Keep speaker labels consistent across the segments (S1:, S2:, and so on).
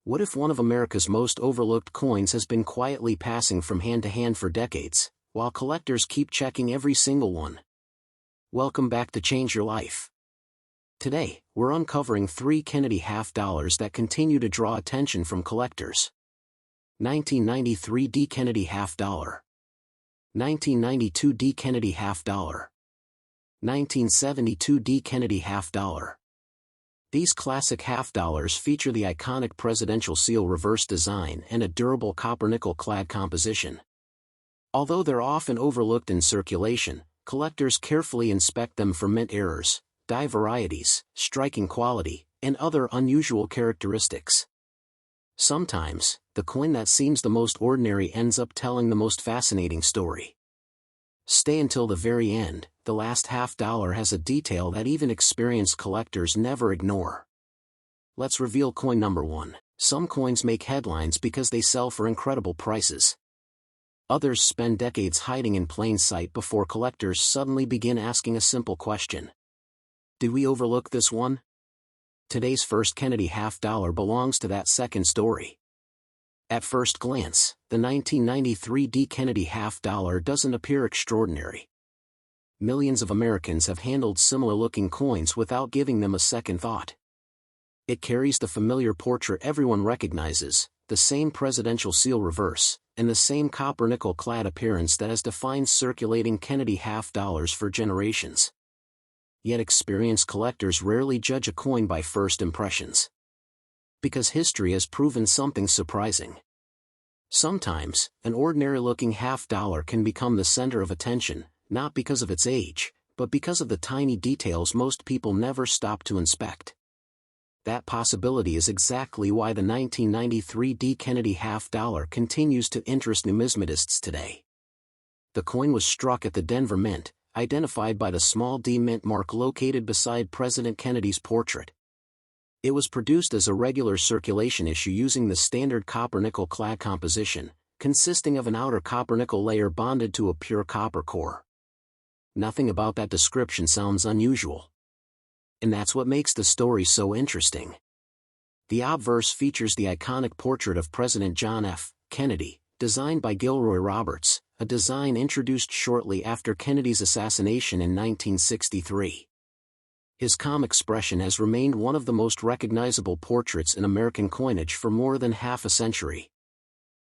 S1: What if one of America's most overlooked coins has been quietly passing from hand to hand for decades, while collectors keep checking every single one? Welcome back to Change Your Life. Today, we're uncovering 3 Kennedy half dollars that continue to draw attention from collectors. 1993 D Kennedy half dollar. 1992 D Kennedy half dollar. 1972 D Kennedy half dollar. These classic half dollars feature the iconic presidential seal reverse design and a durable copper-nickel clad composition. Although they're often overlooked in circulation, collectors carefully inspect them for mint errors, die varieties, striking quality, and other unusual characteristics. Sometimes, the coin that seems the most ordinary ends up telling the most fascinating story. Stay until the very end. The last half dollar has a detail that even experienced collectors never ignore. Let's reveal coin number 1. Some coins make headlines because they sell for incredible prices. Others spend decades hiding in plain sight before collectors suddenly begin asking a simple question. Did we overlook this one? Today's first Kennedy half dollar belongs to that second story. At first glance, the 1993 D Kennedy half dollar doesn't appear extraordinary. Millions of Americans have handled similar-looking coins without giving them a second thought. It carries the familiar portrait everyone recognizes, the same presidential seal reverse, and the same copper-nickel clad appearance that has defined circulating Kennedy half dollars for generations. Yet experienced collectors rarely judge a coin by first impressions. Because history has proven something surprising. Sometimes, an ordinary-looking half dollar can become the center of attention, not because of its age, but because of the tiny details most people never stop to inspect. That possibility is exactly why the 1993 D Kennedy half dollar continues to interest numismatists today. The coin was struck at the Denver Mint, identified by the small D mint mark located beside President Kennedy's portrait. It was produced as a regular circulation issue using the standard copper-nickel clad composition, consisting of an outer copper-nickel layer bonded to a pure copper core. Nothing about that description sounds unusual. And that's what makes the story so interesting. The obverse features the iconic portrait of President John F. Kennedy, designed by Gilroy Roberts, a design introduced shortly after Kennedy's assassination in 1963. His calm expression has remained one of the most recognizable portraits in American coinage for more than half a century.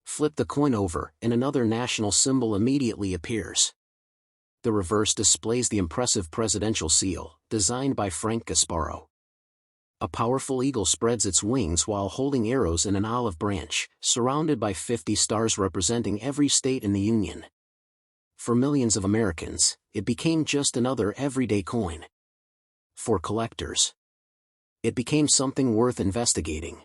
S1: Flip the coin over, and another national symbol immediately appears. The reverse displays the impressive presidential seal, designed by Frank Gasparo. A powerful eagle spreads its wings while holding arrows in an olive branch, surrounded by 50 stars representing every state in the Union. For millions of Americans, it became just another everyday coin. For collectors, it became something worth investigating.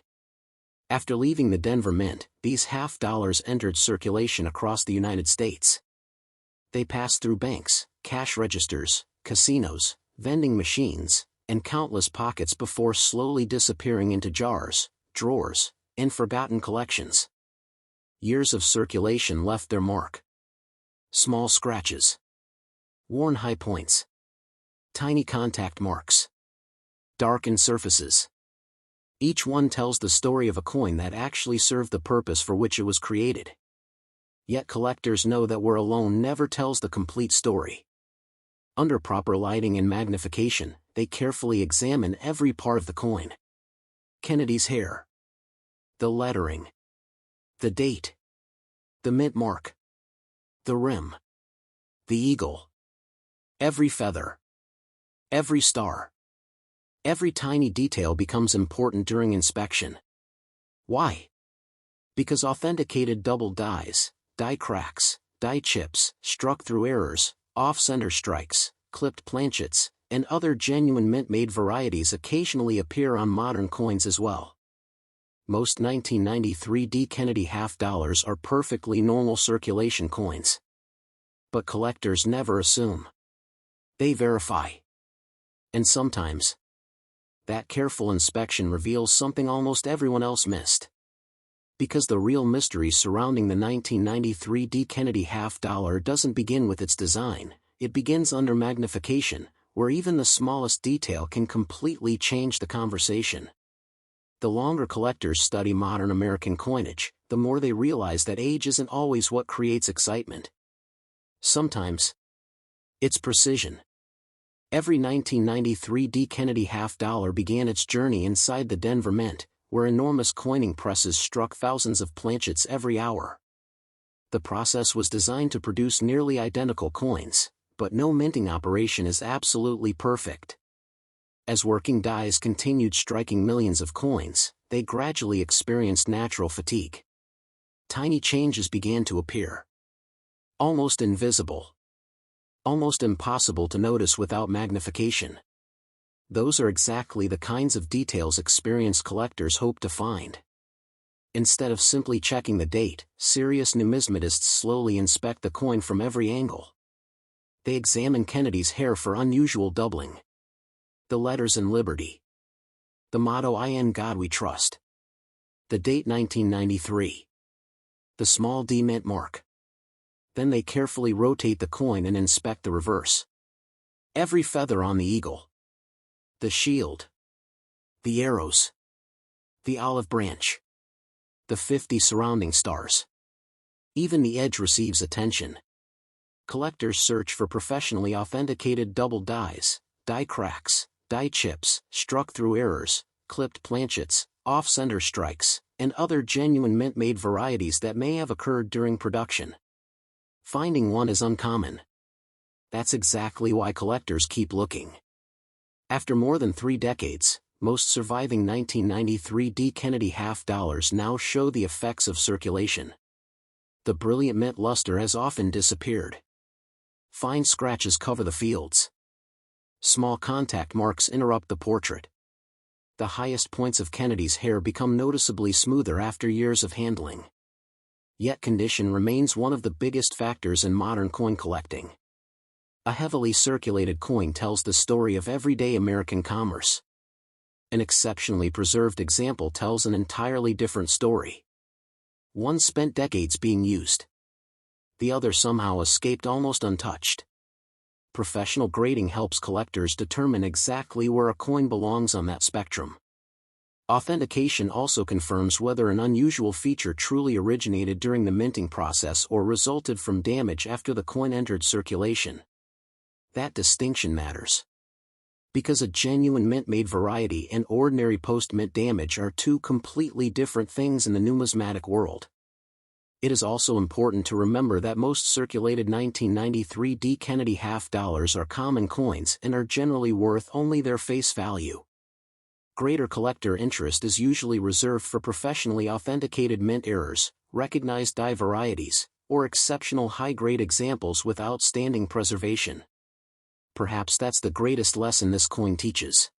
S1: After leaving the Denver Mint, these half dollars entered circulation across the United States. They passed through banks, cash registers, casinos, vending machines, and countless pockets before slowly disappearing into jars, drawers, and forgotten collections. Years of circulation left their mark. Small scratches. Worn high points. Tiny contact marks. Darkened surfaces. Each one tells the story of a coin that actually served the purpose for which it was created. Yet collectors know that wear alone never tells the complete story. Under proper lighting and magnification, they carefully examine every part of the coin. Kennedy's hair. The lettering. The date. The mint mark. The rim. The eagle. Every feather. Every star. Every tiny detail becomes important during inspection. Why? Because authenticated double dies, die cracks, die chips, struck through errors, off-center strikes, clipped planchets, and other genuine mint-made varieties occasionally appear on modern coins as well. Most 1993 D Kennedy half dollars are perfectly normal circulation coins. But collectors never assume. They verify. And sometimes, that careful inspection reveals something almost everyone else missed. Because the real mystery surrounding the 1993 D Kennedy half dollar doesn't begin with its design, it begins under magnification, where even the smallest detail can completely change the conversation. The longer collectors study modern American coinage, the more they realize that age isn't always what creates excitement. Sometimes, it's precision. Every 1993 D. Kennedy half-dollar began its journey inside the Denver Mint, where enormous coining presses struck thousands of planchets every hour. The process was designed to produce nearly identical coins, but no minting operation is absolutely perfect. As working dies continued striking millions of coins, they gradually experienced natural fatigue. Tiny changes began to appear. Almost invisible. Almost impossible to notice without magnification. Those are exactly the kinds of details experienced collectors hope to find. Instead of simply checking the date, serious numismatists slowly inspect the coin from every angle. They examine Kennedy's hair for unusual doubling. The letters in Liberty. The motto "In God We Trust." The date 1993. The small D mint mark. Then they carefully rotate the coin and inspect the reverse. Every feather on the eagle. The shield. The arrows. The olive branch. The 50 surrounding stars. Even the edge receives attention. Collectors search for professionally authenticated double dies, die cracks, die chips, struck-through errors, clipped planchets, off-center strikes, and other genuine mint-made varieties that may have occurred during production. Finding one is uncommon. That's exactly why collectors keep looking. After more than 3 decades, most surviving 1993 D. Kennedy half-dollars now show the effects of circulation. The brilliant mint luster has often disappeared. Fine scratches cover the fields. Small contact marks interrupt the portrait. The highest points of Kennedy's hair become noticeably smoother after years of handling. Yet condition remains one of the biggest factors in modern coin collecting. A heavily circulated coin tells the story of everyday American commerce. An exceptionally preserved example tells an entirely different story. One spent decades being used. The other somehow escaped almost untouched. Professional grading helps collectors determine exactly where a coin belongs on that spectrum. Authentication also confirms whether an unusual feature truly originated during the minting process or resulted from damage after the coin entered circulation. That distinction matters. Because a genuine mint-made variety and ordinary post-mint damage are two completely different things in the numismatic world. It is also important to remember that most circulated 1993 D. Kennedy half-dollars are common coins and are generally worth only their face value. Greater collector interest is usually reserved for professionally authenticated mint errors, recognized die varieties, or exceptional high-grade examples with outstanding preservation. Perhaps that's the greatest lesson this coin teaches.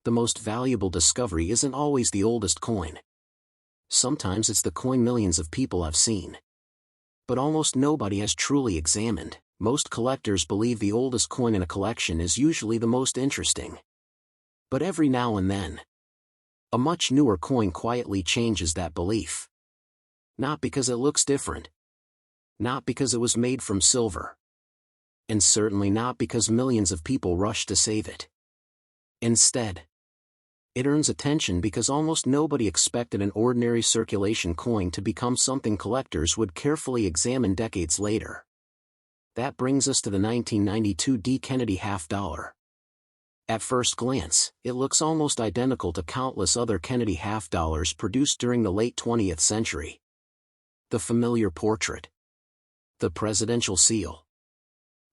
S1: The most valuable discovery isn't always the oldest coin. Sometimes it's the coin millions of people have seen. But almost nobody has truly examined. Most collectors believe the oldest coin in a collection is usually the most interesting. But every now and then, a much newer coin quietly changes that belief. Not because it looks different. Not because it was made from silver. And certainly not because millions of people rush to save it. Instead, it earns attention because almost nobody expected an ordinary circulation coin to become something collectors would carefully examine decades later. That brings us to the 1992 D. Kennedy half-dollar. At first glance, it looks almost identical to countless other Kennedy half-dollars produced during the late 20th century. The familiar portrait. The presidential seal.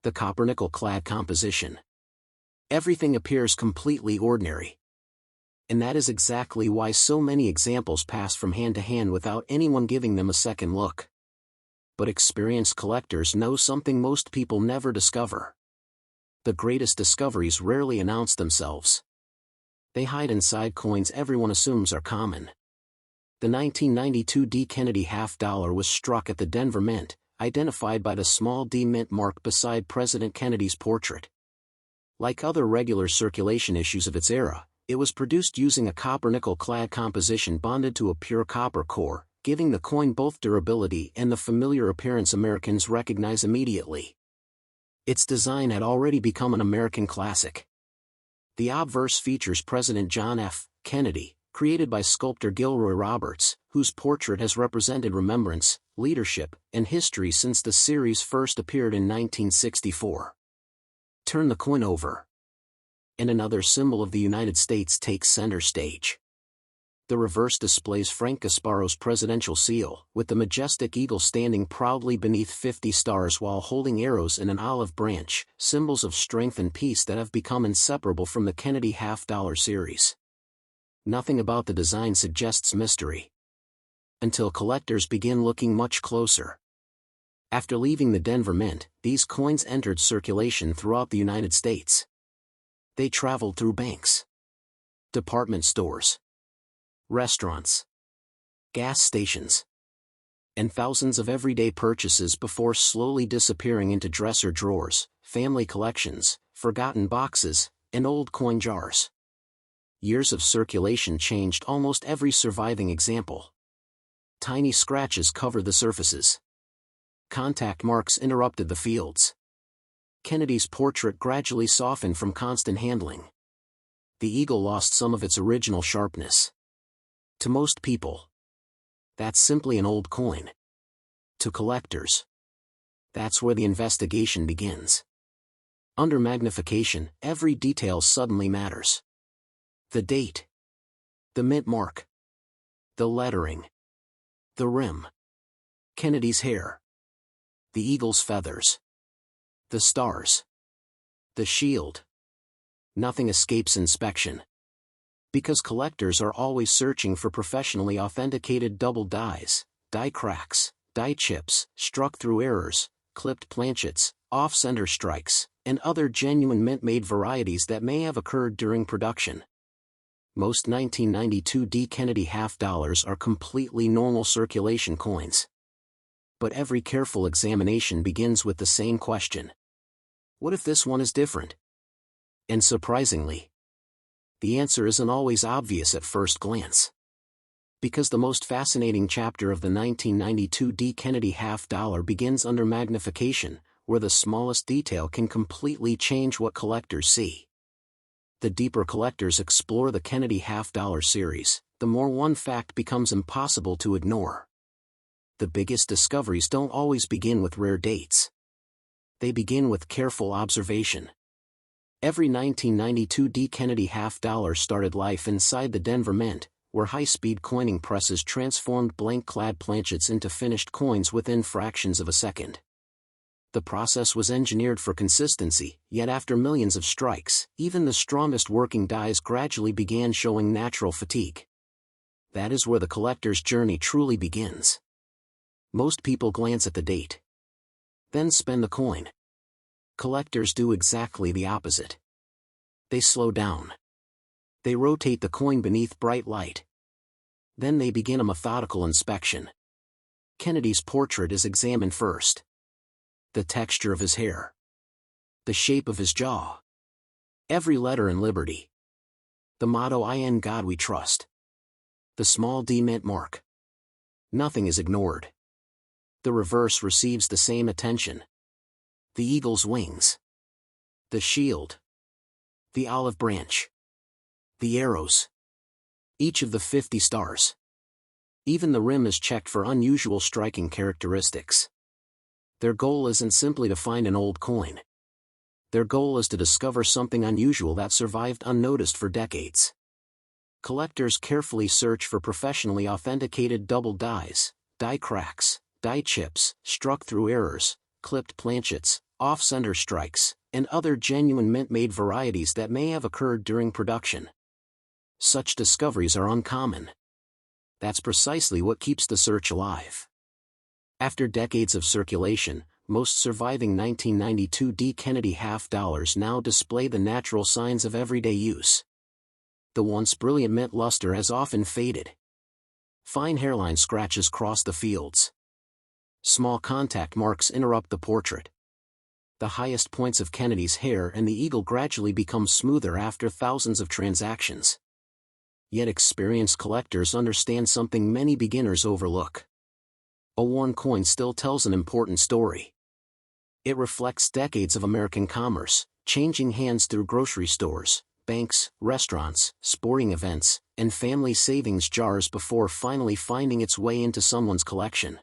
S1: The copper-nickel clad composition. Everything appears completely ordinary. And that is exactly why so many examples pass from hand to hand without anyone giving them a second look. But experienced collectors know something most people never discover. The greatest discoveries rarely announce themselves. They hide inside coins everyone assumes are common. The 1992 D. Kennedy half-dollar was struck at the Denver Mint, identified by the small D mint mark beside President Kennedy's portrait. Like other regular circulation issues of its era, it was produced using a copper-nickel clad composition bonded to a pure copper core, giving the coin both durability and the familiar appearance Americans recognize immediately. Its design had already become an American classic. The obverse features President John F. Kennedy, created by sculptor Gilroy Roberts, whose portrait has represented remembrance, leadership, and history since the series first appeared in 1964. Turn the coin over, and another symbol of the United States takes center stage. The reverse displays Frank Gasparo's presidential seal, with the majestic eagle standing proudly beneath 50 stars while holding arrows in an olive branch, symbols of strength and peace that have become inseparable from the Kennedy half-dollar series. Nothing about the design suggests mystery, until collectors begin looking much closer. After leaving the Denver Mint, these coins entered circulation throughout the United States. They traveled through banks, department stores, restaurants, gas stations, and thousands of everyday purchases before slowly disappearing into dresser drawers, family collections, forgotten boxes, and old coin jars. Years of circulation changed almost every surviving example. Tiny scratches covered the surfaces. Contact marks interrupted the fields. Kennedy's portrait gradually softened from constant handling. The eagle lost some of its original sharpness. To most people, that's simply an old coin. To collectors, that's where the investigation begins. Under magnification, every detail suddenly matters. The date, the mint mark, the lettering, the rim, Kennedy's hair, the eagle's feathers, the stars, the shield. Nothing escapes inspection. Because collectors are always searching for professionally authenticated double dies, die cracks, die chips, struck through errors, clipped planchets, off-center strikes, and other genuine mint-made varieties that may have occurred during production. Most 1992 D. Kennedy half-dollars are completely normal circulation coins. But every careful examination begins with the same question. What if this one is different? And surprisingly, the answer isn't always obvious at first glance. Because the most fascinating chapter of the 1992 D. Kennedy half-dollar begins under magnification, where the smallest detail can completely change what collectors see. The deeper collectors explore the Kennedy half-dollar series, the more one fact becomes impossible to ignore. The biggest discoveries don't always begin with rare dates. They begin with careful observation. Every 1992 D. Kennedy half-dollar started life inside the Denver Mint, where high-speed coining presses transformed blank clad planchets into finished coins within fractions of a second. The process was engineered for consistency, yet after millions of strikes, even the strongest working dies gradually began showing natural fatigue. That is where the collector's journey truly begins. Most people glance at the date, then spend the coin. Collectors do exactly the opposite. They slow down. They rotate the coin beneath bright light. Then they begin a methodical inspection. Kennedy's portrait is examined first. The texture of his hair. The shape of his jaw. Every letter in Liberty. The motto "In God We Trust." The small D mint mark. Nothing is ignored. The reverse receives the same attention. The eagle's wings. The shield. The olive branch. The arrows. Each of the 50 stars. Even the rim is checked for unusual striking characteristics. Their goal isn't simply to find an old coin. Their goal is to discover something unusual that survived unnoticed for decades. Collectors carefully search for professionally authenticated double dies, die cracks, die chips, struck through errors, clipped planchets, off-center strikes, and other genuine mint-made varieties that may have occurred during production. Such discoveries are uncommon. That's precisely what keeps the search alive. After decades of circulation, most surviving 1992 D. Kennedy half-dollars now display the natural signs of everyday use. The once brilliant mint luster has often faded. Fine hairline scratches cross the fields. Small contact marks interrupt the portrait. The highest points of Kennedy's hair and the eagle gradually become smoother after thousands of transactions. Yet experienced collectors understand something many beginners overlook. A worn coin still tells an important story. It reflects decades of American commerce, changing hands through grocery stores, banks, restaurants, sporting events, and family savings jars before finally finding its way into someone's collection.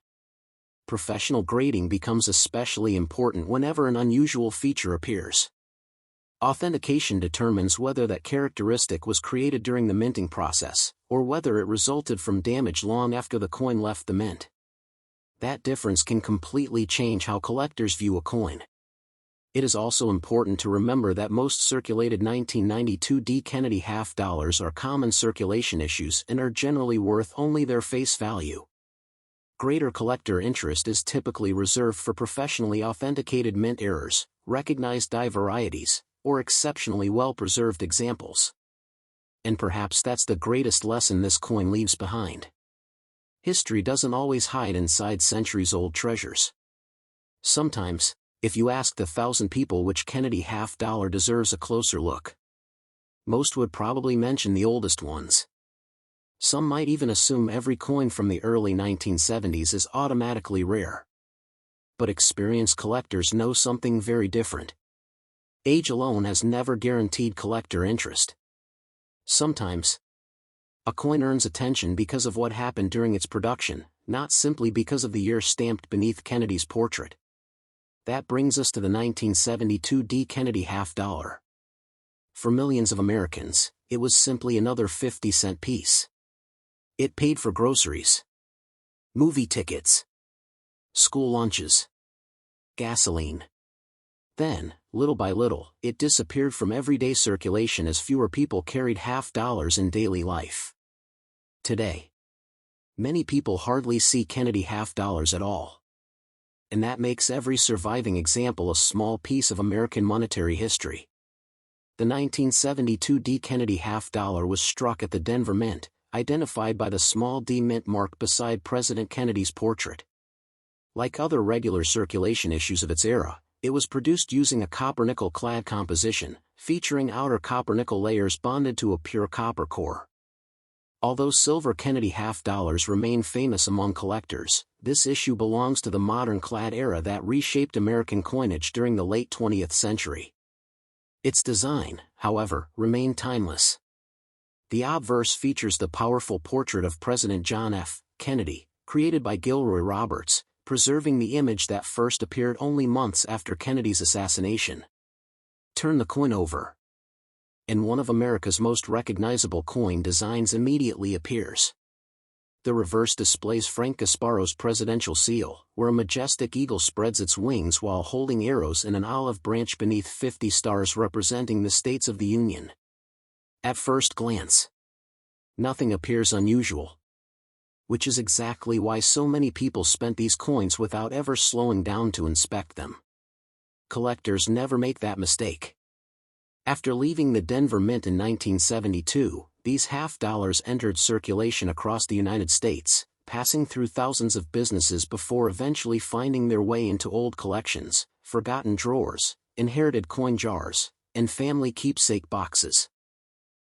S1: Professional grading becomes especially important whenever an unusual feature appears. Authentication determines whether that characteristic was created during the minting process, or whether it resulted from damage long after the coin left the mint. That difference can completely change how collectors view a coin. It is also important to remember that most circulated 1992 D. Kennedy half dollars are common circulation issues and are generally worth only their face value. Greater collector interest is typically reserved for professionally authenticated mint errors, recognized die varieties, or exceptionally well-preserved examples. And perhaps that's the greatest lesson this coin leaves behind. History doesn't always hide inside centuries-old treasures. Sometimes, if you asked 1,000 people which Kennedy half dollar deserves a closer look, most would probably mention the oldest ones. Some might even assume every coin from the early 1970s is automatically rare. But experienced collectors know something very different. Age alone has never guaranteed collector interest. Sometimes, a coin earns attention because of what happened during its production, not simply because of the year stamped beneath Kennedy's portrait. That brings us to the 1972 D. Kennedy half dollar. For millions of Americans, it was simply another 50-cent piece. It paid for groceries, movie tickets, school lunches, gasoline. Then, little by little, it disappeared from everyday circulation as fewer people carried half dollars in daily life. Today, many people hardly see Kennedy half dollars at all. And that makes every surviving example a small piece of American monetary history. The 1972 D. Kennedy half dollar was struck at the Denver Mint, identified by the small D mint mark beside President Kennedy's portrait. Like other regular circulation issues of its era, it was produced using a copper-nickel clad composition, featuring outer copper-nickel layers bonded to a pure copper core. Although silver Kennedy half dollars remain famous among collectors, this issue belongs to the modern clad era that reshaped American coinage during the late 20th century. Its design, however, remained timeless. The obverse features the powerful portrait of President John F. Kennedy, created by Gilroy Roberts, preserving the image that first appeared only months after Kennedy's assassination. Turn the coin over, and one of America's most recognizable coin designs immediately appears. The reverse displays Frank Gasparo's presidential seal, where a majestic eagle spreads its wings while holding arrows in an olive branch beneath 50 stars representing the states of the Union. At first glance, nothing appears unusual, which is exactly why so many people spent these coins without ever slowing down to inspect them. Collectors never make that mistake. After leaving the Denver Mint in 1972, these half dollars entered circulation across the United States, passing through thousands of businesses before eventually finding their way into old collections, forgotten drawers, inherited coin jars, and family keepsake boxes.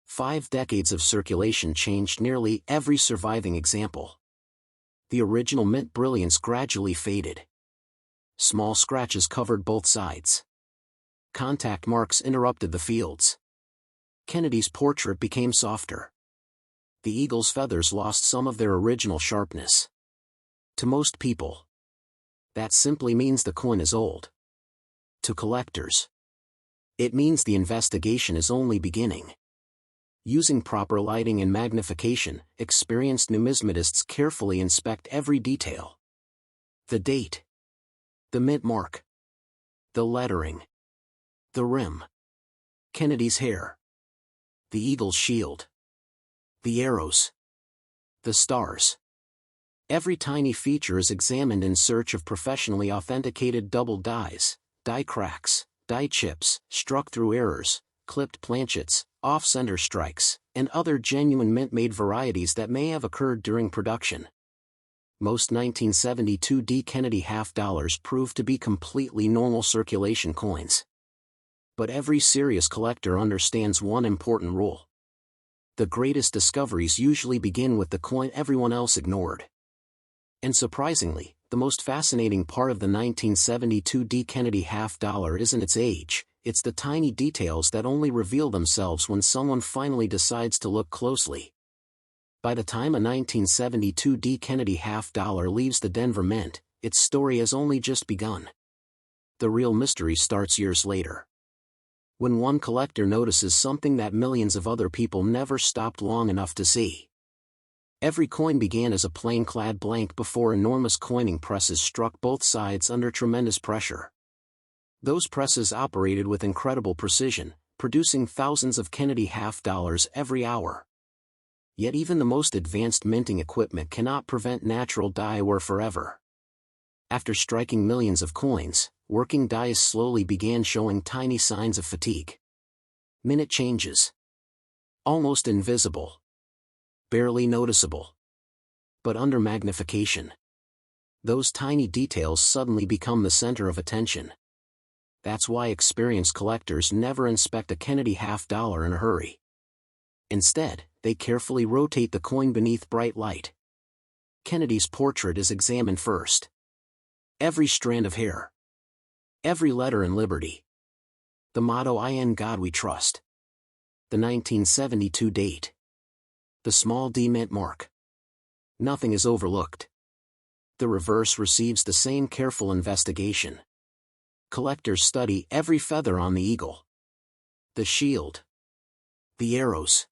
S1: 5 decades of circulation changed nearly every surviving example. The original mint brilliance gradually faded. Small scratches covered both sides. Contact marks interrupted the fields. Kennedy's portrait became softer. The eagle's feathers lost some of their original sharpness. To most people, that simply means the coin is old. To collectors, it means the investigation is only beginning. Using proper lighting and magnification, experienced numismatists carefully inspect every detail. The date, the mint mark, the lettering, the rim, Kennedy's hair, the eagle's shield, the arrows, the stars. Every tiny feature is examined in search of professionally authenticated double dies, die cracks, die chips, struck-through errors, clipped planchets, off-center strikes, and other genuine mint-made varieties that may have occurred during production. Most 1972 D. Kennedy half dollars proved to be completely normal circulation coins. But every serious collector understands one important rule. The greatest discoveries usually begin with the coin everyone else ignored. And surprisingly, the most fascinating part of the 1972 D. Kennedy half dollar isn't its age, it's the tiny details that only reveal themselves when someone finally decides to look closely. By the time a 1972 D. Kennedy half-dollar leaves the Denver Mint, its story has only just begun. The real mystery starts years later. When one collector notices something that millions of other people never stopped long enough to see. Every coin began as a plain clad blank before enormous coining presses struck both sides under tremendous pressure. Those presses operated with incredible precision, producing thousands of Kennedy half-dollars every hour. Yet even the most advanced minting equipment cannot prevent natural die wear forever. After striking millions of coins, working dies slowly began showing tiny signs of fatigue. Minute changes. Almost invisible. Barely noticeable. But under magnification, those tiny details suddenly become the center of attention. That's why experienced collectors never inspect a Kennedy half-dollar in a hurry. Instead, they carefully rotate the coin beneath bright light. Kennedy's portrait is examined first. Every strand of hair. Every letter in Liberty. The motto "In God We Trust." The 1972 date. The small D mint mark. Nothing is overlooked. The reverse receives the same careful investigation. Collectors study every feather on the eagle. The shield. The arrows.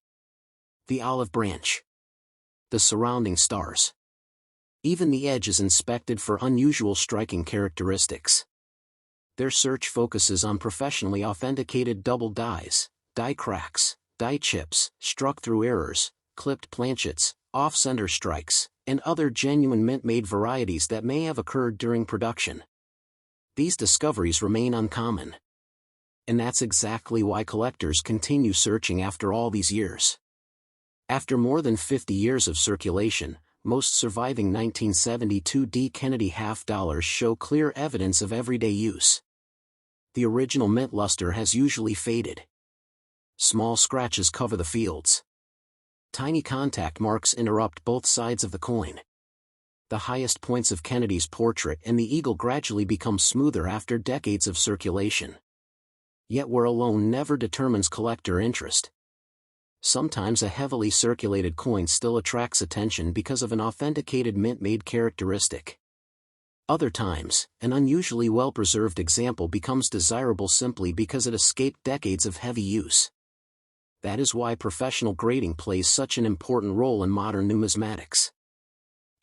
S1: The olive branch. The surrounding stars. Even the edge is inspected for unusual striking characteristics. Their search focuses on professionally authenticated double dies, die cracks, die chips, struck through errors, clipped planchets, off-center strikes, and other genuine mint-made varieties that may have occurred during production. These discoveries remain uncommon. And that's exactly why collectors continue searching after all these years. After more than 50 years of circulation, most surviving 1972 D. Kennedy half-dollars show clear evidence of everyday use. The original mint luster has usually faded. Small scratches cover the fields. Tiny contact marks interrupt both sides of the coin. The highest points of Kennedy's portrait and the eagle gradually become smoother after decades of circulation. Yet wear alone never determines collector interest. Sometimes a heavily circulated coin still attracts attention because of an authenticated mint-made characteristic. Other times, an unusually well-preserved example becomes desirable simply because it escaped decades of heavy use. That is why professional grading plays such an important role in modern numismatics.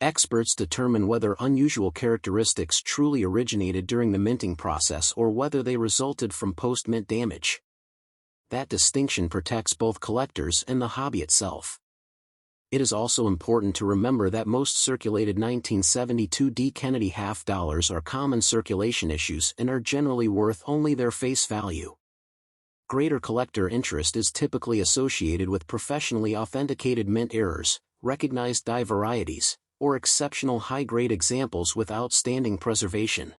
S1: Experts determine whether unusual characteristics truly originated during the minting process or whether they resulted from post-mint damage. That distinction protects both collectors and the hobby itself. It is also important to remember that most circulated 1972 D. Kennedy half-dollars are common circulation issues and are generally worth only their face value. Greater collector interest is typically associated with professionally authenticated mint errors, recognized die varieties, or exceptional high-grade examples with outstanding preservation.